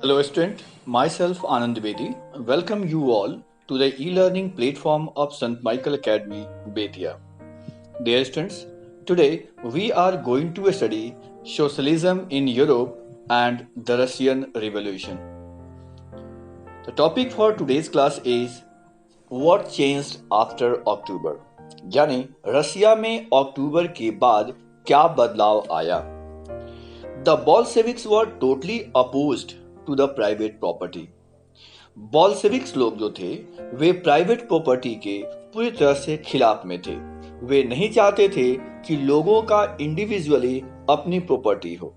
Hello, student. Myself Anand Bedi. Welcome you all to the e-learning platform of St. Michael Academy, Betia. Dear students, today we are going to study socialism in Europe and the Russian Revolution. The topic for today's class is what changed after October. यानी रसिया में अक्टूबर के बाद क्या बदलाव आया. The Bolsheviks were totally opposed to the private property. बॉल्शेविक्स लोग जो थे वे प्राइवेट प्रॉपर्टी के पूरी तरह से खिलाफ में थे. वे नहीं चाहते थे कि लोगों का इंडिविजुअली अपनी प्रॉपर्टी हो.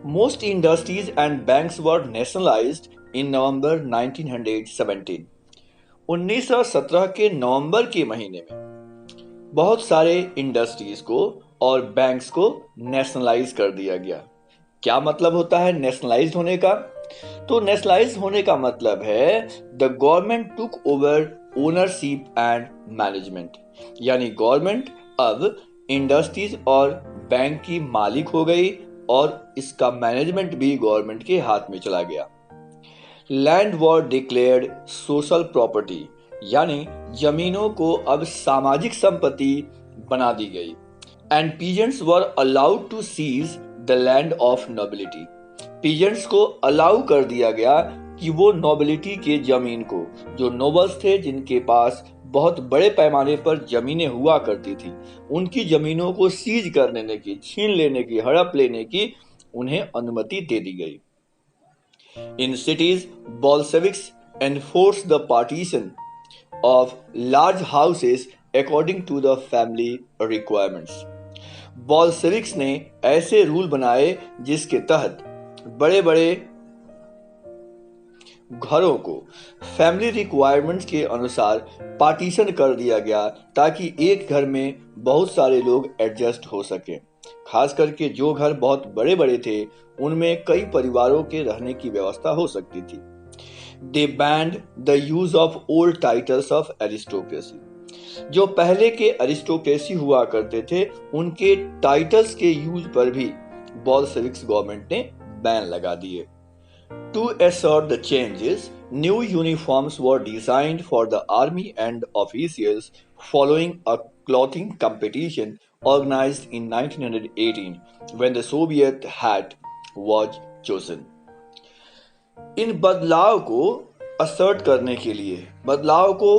Most industries and banks were nationalised in November 1917. 1917 के नवंबर के महीने में बहुत सारे इंडस्ट्रीज को और बैंक्स को नेशनलाइज कर दिया गया. क्या मतलब होता है नेशनलाइज होने का? तो नेशनलाइज होने का मतलब है the government took over ownership and management. यानी गवर्नमेंट अब इंडस्ट्रीज और बैंक की मालिक हो गई और इसका मैनेजमेंट भी गवर्नमेंट के हाथ में चला गया. Land war declared social property. यानी जमीनों को अब सामाजिक संपत्ति बना दी गई. And peasants were allowed to seize the land of nobility. Peasants को अलाउ कर दिया गया कि वो नोबिलिटी के जमीन को, जो नोबल्स थे जिनके पास बहुत बड़े पैमाने पर जमीनें हुआ करती थी, उनकी जमीनों को सीज कर लेने की, छीन लेने की, हड़प लेने की उन्हें अनुमति दे दी गई. In cities Bolsheviks enforce the partition of large houses according to the family requirements. Bolsheviks ने ऐसे रूल बनाए जिसके तहत बड़े बड़े घरों को फैमिली रिक्वायरमेंट्स के अनुसार पार्टीशन कर दिया गया ताकि एक घर में बहुत सारे लोग एडजस्ट हो सके. खास करके जो घर बहुत बड़े बड़े थे उनमें कई परिवारों के रहने की व्यवस्था हो सकती थी. They banned the use of old titles of aristocracy. जो पहले के एरिस्टोक्रेसी हुआ करते थे उनके टाइटल्स के यूज पर भी बोल्शेविक्स गवर्नमेंट ने बैन लगा दिए. To assert the changes, new uniforms were designed for the army and officials following a clothing competition organized in 1918 when the Soviet hat was chosen. इन बदलाव को असर्ट करने के लिए, बदलाव को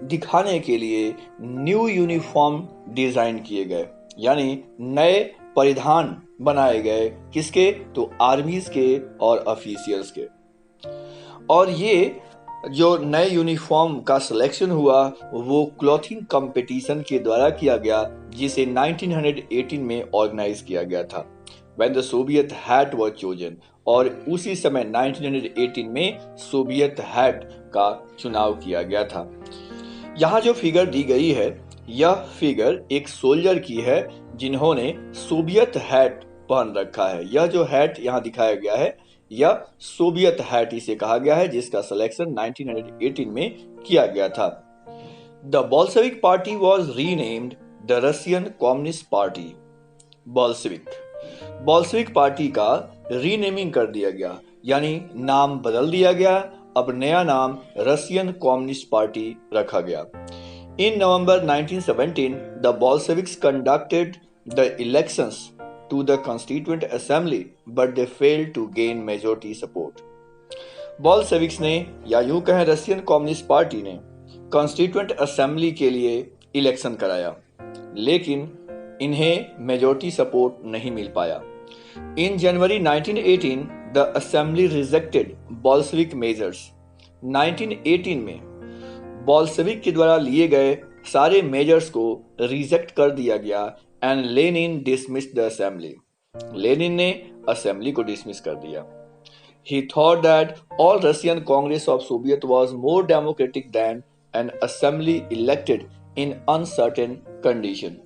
दिखाने के लिए न्यू यूनिफॉर्म डिजाइन किए गए. यानी नए परिधान बनाए गए. किसके? तो आर्मीज के और ऑफिशियल्स के. और ये जो नए यूनिफॉर्म का सिलेक्शन हुआ वो क्लॉथिंग कंपटीशन के द्वारा किया गया जिसे 1918 में ऑर्गेनाइज किया गया था. When the Soviet hat was chosen. और उसी समय 1918 में सोवियत हैट का चुनाव किया गया था. यहाँ जो फिगर दी गई है यह फिगर एक सोल्जर की है जिन्होंने सोवियत हैट पहन रखा है. यह जो हैट यहाँ दिखाया गया है यह सोवियत हैट इसे कहा गया है जिसका सिलेक्शन 1918 में किया गया था. The Bolshevik party was renamed the Russian communist party. Bolshevik party का रीनेमिंग कर दिया गया यानी नाम बदल दिया गया. अब नया नाम रशियन कम्युनिस्ट पार्टी रखा गया. In November 1917, the Bolsheviks conducted the elections to the Constituent Assembly, but they failed to gain majority support. Bolsheviks ने या यूं कहें रशियन कम्युनिस्ट पार्टी ने कॉन्स्टिट्यूएंट असेंबली के लिए इलेक्शन कराया लेकिन इन्हें मेजोरिटी सपोर्ट नहीं मिल पाया. In January 1918, the assembly rejected Bolshevik measures. 1918 में बोल्शेविक के द्वारा लिए गए सारे मेजर्स को रिजेक्ट कर दिया गया and Lenin dismissed the assembly. Lenin ने असेंबली को डिसमिस कर दिया. He thought that all Russian congress of Soviet was more democratic than an assembly elected in uncertain condition.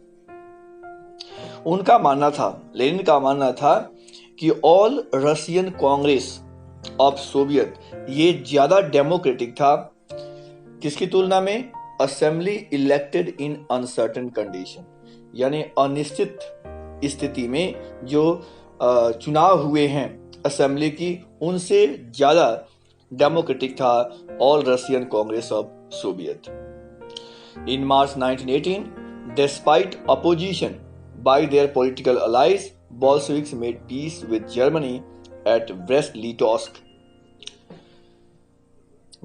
उनका मानना था, लेनिन का मानना था कि all Russian congress of Soviet ये ज्यादा डेमोक्रेटिक था किसकी तुलना में? Assembly elected in uncertain condition. यानी अनिश्चित स्थिति में जो चुनाव हुए हैं असेंबली की उनसे ज़्यादा डेमोक्रेटिक था all Russian congress of Soviet. In March 1918, despite opposition by their political allies, Bolsheviks made peace with Germany at Brest-Litovsk।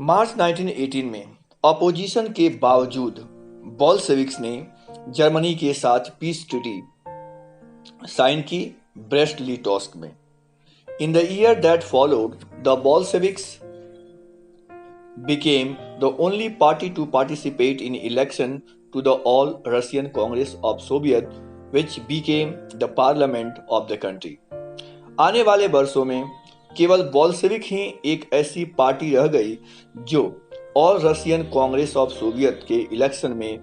मार्च 1918 में ऑपोजिशन के बावजूद बोल्शेविक्स ने जर्मनी के साथ पीस ट्रीटी साइन की ब्रेस्ट लिटोस्क में। In the year that followed, the Bolsheviks became the only party to participate in election to the All-Russian Congress of Soviet, which became the parliament of the country। आने वाले वर्षों में केवल Bolshevik ही एक ऐसी party रह गई जो all Russian congress of Soviet के इलेक्शन में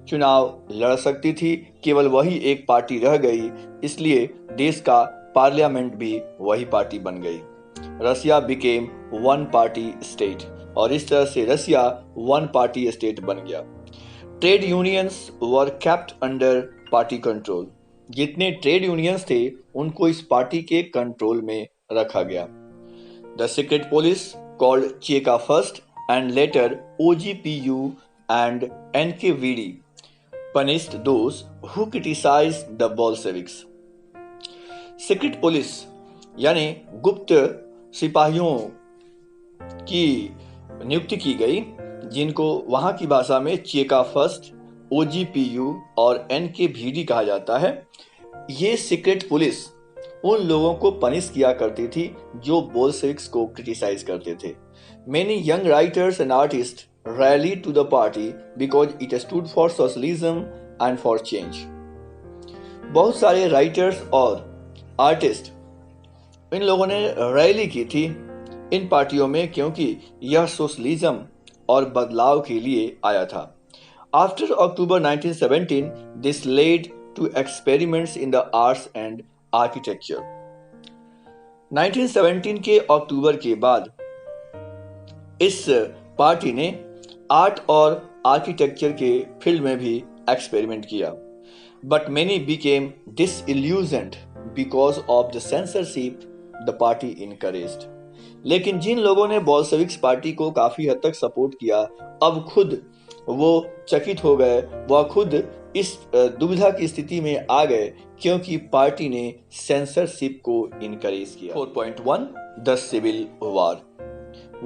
चुनाव लड़ सकती थी। केवल वही एक पार्टी रह गई, इसलिए देश का पार्लियामेंट भी वही पार्टी बन गई। Russia became one party state, और इस तरह से रशिया वन पार्टी स्टेट बन गया। Trade unions were kept under party control. जितने ट्रेड यूनियंस थे उनको इस पार्टी के कंट्रोल में रखा गया। The secret police called Cheka first and later OGPU and NKVD punished those who criticized the Bolsheviks। Secret police यानी गुप्त सिपाहियों की नियुक्ति की गई, जिनको वहां की भाषा में चेका फर्स्ट, OGPU और NKVD कहा जाता है। ये सीक्रेट पुलिस उन लोगों को पनिश किया करती थी जो बोल्शेविक्स को क्रिटिसाइज करते थे। Many young writers and artist rallied to the party because it stood for socialism and for change। बहुत सारे राइटर्स और आर्टिस्ट इन लोगों ने रैली की थी इन पार्टियों में, क्योंकि यह सोशलिज्म और बदलाव के लिए आया था। After October 1917 this led to experiments in the arts and architecture. 1917 के अक्टूबर के बाद इस पार्टी ने आर्ट और आर्किटेक्चर के फील्ड में भी एक्सपेरिमेंट किया। But many became disillusioned because of the censorship the party encouraged. लेकिन जिन लोगों ने बोल्शेविक्स पार्टी को काफी हद तक सपोर्ट किया, अब खुद वो चकित हो गए, वह खुद इस दुविधा की स्थिति में आ गए क्योंकि पार्टी ने सेंसरशिप को इनकरेज किया। 4.1 the civil war.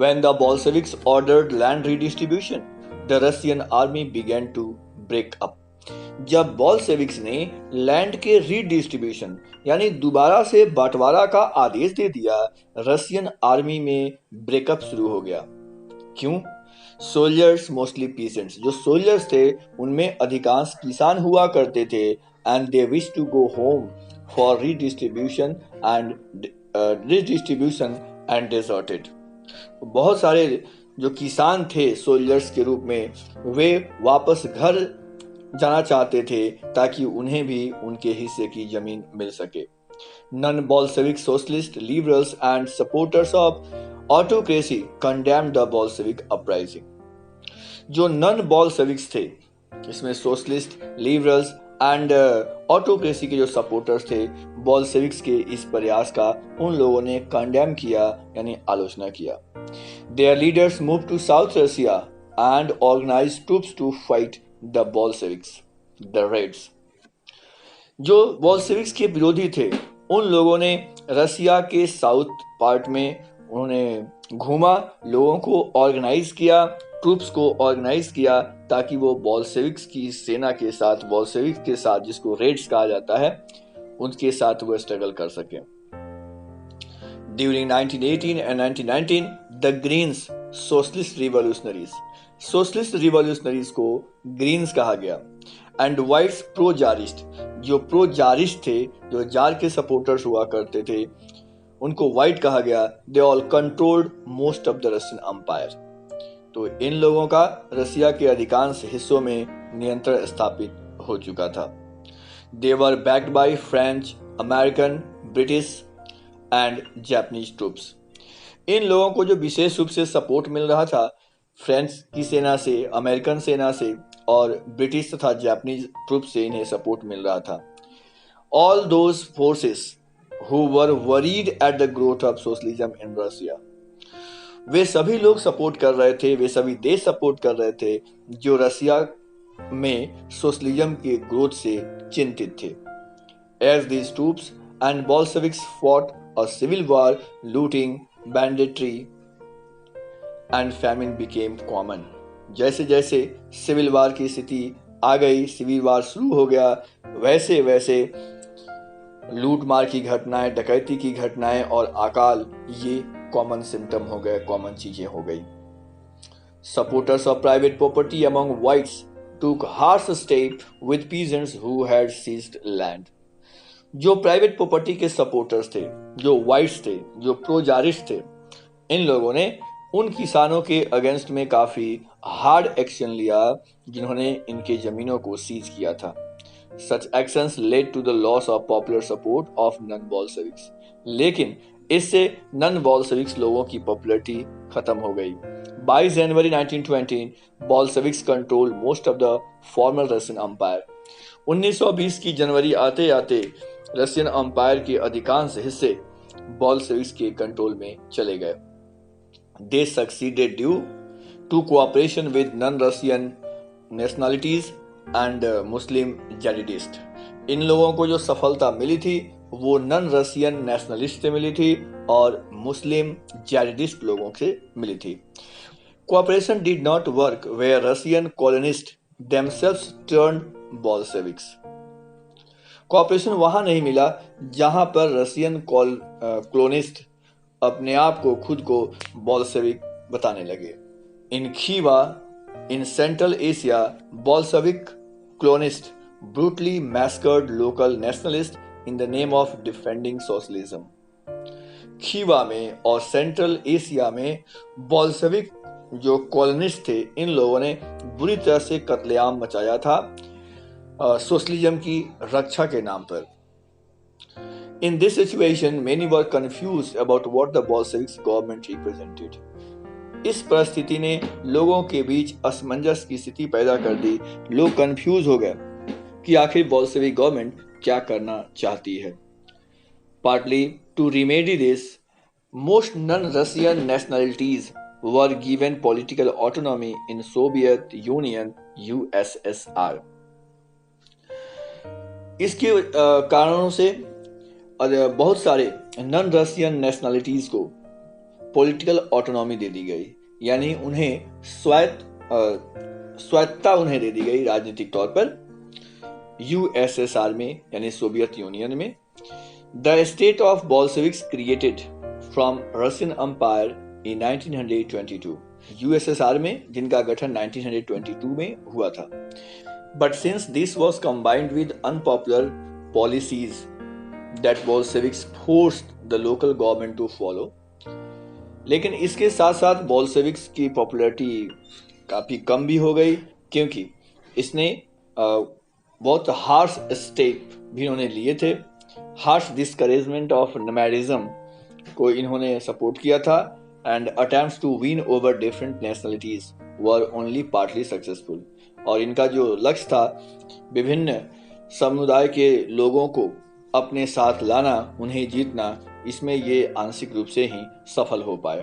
When the Bolsheviks ordered land redistribution, the Russian army began to break up। जब बोल्शेविक्स ने लैंड के रीडिस्ट्रीब्यूशन यानी दोबारा से बंटवारा का आदेश दे दिया, रशियन आर्मी में ब्रेकअप शुरू हो गया। क्यों? सोल्जर्स मोस्टली पीसेंट्स, जो सोल्जर्स थे उनमें अधिकांश किसान हुआ करते थे, and they wish to go home for redistribution and deserted. बहुत सारे जो किसान थे सोल्जर्स के रूप में, वे वापस घर जाना चाहते थे ताकि उन्हें भी उनके हिस्से की जमीन मिल सके। Non Bolshevik socialist liberals and supporters of autocracy condemned the Bolshevik uprising. जो नॉन बोल्शेविक्स थे, इसमें सोशलिस्ट, लिबरल्स एंड ऑटोक्रेसी के जो सपोर्टर्स थे, बोल्शेविक्स के इस प्रयास का उन लोगों ने कंडेम किया यानी आलोचना किया। Their leaders moved to South Russia and organized troops to fight the Bolsheviks, the Reds। जो बोल्शेविक्स के विरोधी थे उन लोगों ने रसिया के साउथ पार्ट में उन्होंने घूमा, लोगों को ऑर्गेनाइज किया, ट्रूप्स को ऑर्गेनाइज किया ताकि वो बोल्शेविक्स की सेना के साथ, बोल्शेविक्स के साथ जिसको रेड्स कहा जाता है, उनके साथ वो स्ट्रगल कर सके। During 1918 and 1919, the Greens socialist revolutionaries को ग्रीन्स कहा गया, एंड व्हाइट्स प्रो जारिस्ट, जो प्रो जारिस्ट थे, जो जार के सपोर्टर्स हुआ करते थे, उनको व्हाइट कहा गया। They all controlled most of the Russian empire. तो इन लोगों का रसिया के अधिकांश हिस्सों में नियंत्रण स्थापित हो चुका था। They were backed by French, American, British and Japanese troops. इन लोगों को जो विशेष रूप से सपोर्ट मिल रहा था फ्रेंच की सेना से, अमेरिकन सेना से और ब्रिटिश तथा जापानीज ट्रूप से इन्हें सपोर्ट मिल रहा था। All those forces who were worried at the growth of socialism in Russia. वे सभी लोग सपोर्ट कर रहे थे, वे सभी देश सपोर्ट कर रहे थे जो रसिया में सोशलिज्म के ग्रोथ से चिंतित थे. As these troops and Bolsheviks fought a civil war, looting, banditry and famine became common. जैसे जैसे सिविल वार की स्थिति आ गई, सिविल वार शुरू हो गया, वैसे वैसे लूट मार की घटनाएं, डकैती की घटनाएं और अकाल ये कॉमन सिम्टम हो गए, कॉमन चीजें हो गई. Supporters of private property among whites took harsh step with peasants who had seized land. जो प्राइवेट प्रॉपर्टी के सपोर्टर्स थे, जो वाइट्स थे, जो प्रो जारिस्ट थे, इन लोगों ने उन किसानों के अगेंस्ट में काफी हार्ड एक्शन लिया जिन्होंने इनके जमीनों को सीज किया था. Such actions led to the loss of popular support of non-Bolsheviks. लेकिन इससे नॉन बॉल्शेविक्स लोगों की पॉपुलैरिटी खत्म हो गई. 22 January 1920 Bolsheviks control most of the former Russian empire. 1920 की जनवरी आते आते रशियन एम्पायर के अधिकांश हिस्से बॉल्शेविक्स के कंट्रोल में चले गए. They succeeded due to cooperation with non-Russian nationalities and Muslim jihadists. इन लोगों को जो सफलता मिली थी वो नॉन रशियन नेशनलिस्ट से मिली थी और मुस्लिम जिहादिस्ट लोगों से मिली थी. Cooperation did not work where Russian colonists themselves turned Bolsheviks. Cooperation वहां नहीं मिला जहां पर रशियन कॉलोनिस्ट अपने आप को खुद को बॉल्शेविक बताने लगे. In Khiva in Central Asia Bolshevik colonists brutally massacred local nationalists in the name of defending socialism. Khiva में और सेंट्रल एशिया में बॉल्शेविक जो कॉलोनिस्ट थे, इन लोगों ने बुरी तरह से कत्लेआम मचाया था सोशलिज्म की रक्षा के नाम पर. In this situation, many were confused about what the Bolsheviks government represented. इस परिस्थिति ने लोगों के बीच असमंजस की स्थिति पैदा कर दी. लोग कंफ्यूज हो गए कि आखिर बॉल्शेविक गवर्नमेंट क्या करना चाहती है. Partly to remedy this, most non-Russian nationalities were given political autonomy in Soviet Union USSR. इसके कारणों से बहुत सारे नॉन रशियन नेशनलिटीज को पॉलिटिकल ऑटोनॉमी दे दी गई, यानी उन्हें स्वायत्तता उन्हें दे दी गई राजनीतिक तौर पर यूएसएसआर में यानी सोवियत यूनियन में. The state of Bolsheviks created from Russian empire in 1922. USSR में जिनका गठन 1922 में हुआ था. But since this was combined with unpopular policies that Bolsheviks forced the local government to follow. लेकिन इसके साथ साथ बॉल्शेविक्स की पॉपुलैरिटी काफ़ी कम भी हो गई क्योंकि इसने बहुत हार्श स्टेप भी इन्होंने लिए थे. हार्श डिस्करेजमेंट ऑफ नोमैडिज्म को इन्होंने सपोर्ट किया था and attempts to win over different nationalities were only partly successful. और इनका जो लक्ष्य था विभिन्न समुदाय के लोगों को अपने साथ लाना, उन्हें जीतना, इसमें ये आंशिक रूप से ही सफल हो पाए.